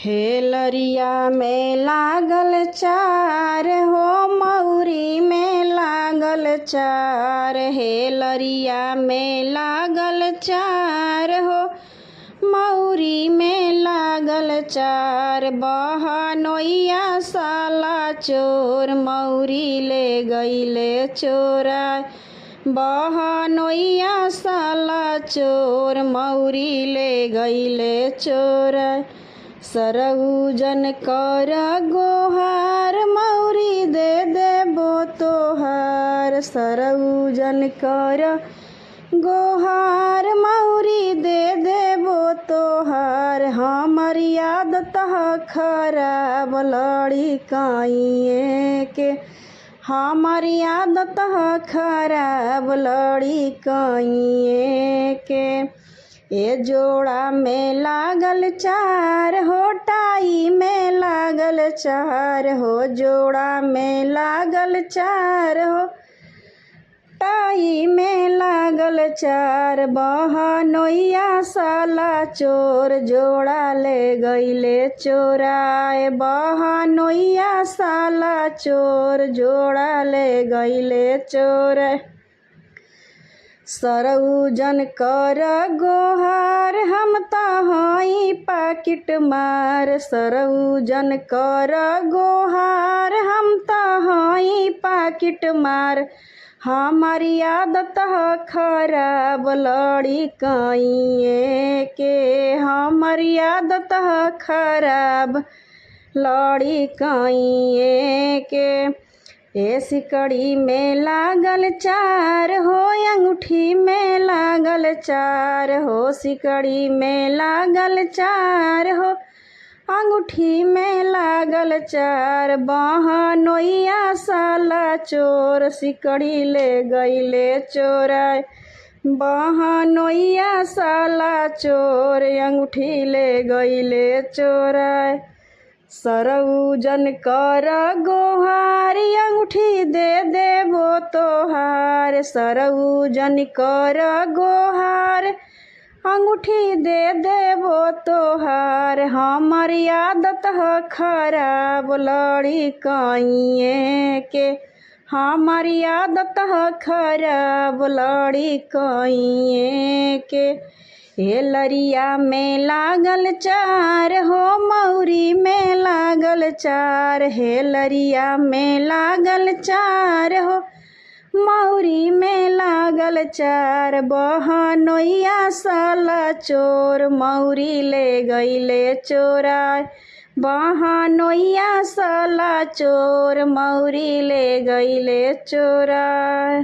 हेलरिया में लागल चार हो, मौरी में लागल चार। हेलरिया में लागल चार हो, मौरी में लागल चार। बहनोइया साला चोर, मौरी ले गईले चोरा। बहनोइया साला चोर, मौरी ले गईले चोरा। सरऊ जन कर गोहार, मौरी दे देबो तोहार। सरऊ जन कर गोहार, मौरी दे देबो तोहार। हमर आदत खराब लड़ी काइए के। हमर आदत खराब लड़ी काइए के। ए जोड़ा में लागल चार हो, टाई में लागल चार हो। जोड़ा में लागल चार हो, टाई में लागल चार। बहनोइया साला चोर, जोड़ा ले गईले चोराए। बहनोइया साला चोर, जोड़ा ले गईले चोराए। सरऊ जन कर गोहार, हम त हई पाकिट मार। सरऊ जन कर गोहार, हम त हई पाकिट मार। हमारी आदत खराब लड़ी काइए के। हमारी आदत खराब लड़ी काइए के। ए सिकड़ी में लागल चार हो, अंगूठी में लागल चार हो। सिकड़ी में लागल चार हो, अंगूठी में लागल चार। बहनोइया साला चोर, सिकड़ी ले गईले चोराए। बहनोइया साला चोर, अंगूठी ले गईले चोराए। सरऊ जन कर गोहार, अंगूठी दे देबो तोहार। सरऊ जन कर गोहार, अंगूठी दे देबो तोहार। हमर आदत खराब लड़ी काइए के। हमर आदत खराब लड़ी काइए के। हेलरिया में लागल चार हो, मौरी में लागल चार। हेलरिया में लागल चार हो, मौरी में लागल चार। बहनोइया साला चोर, मौरी ले गईले चोराए। बहनोइया साला चोर, मौरी ले गईले चोराए।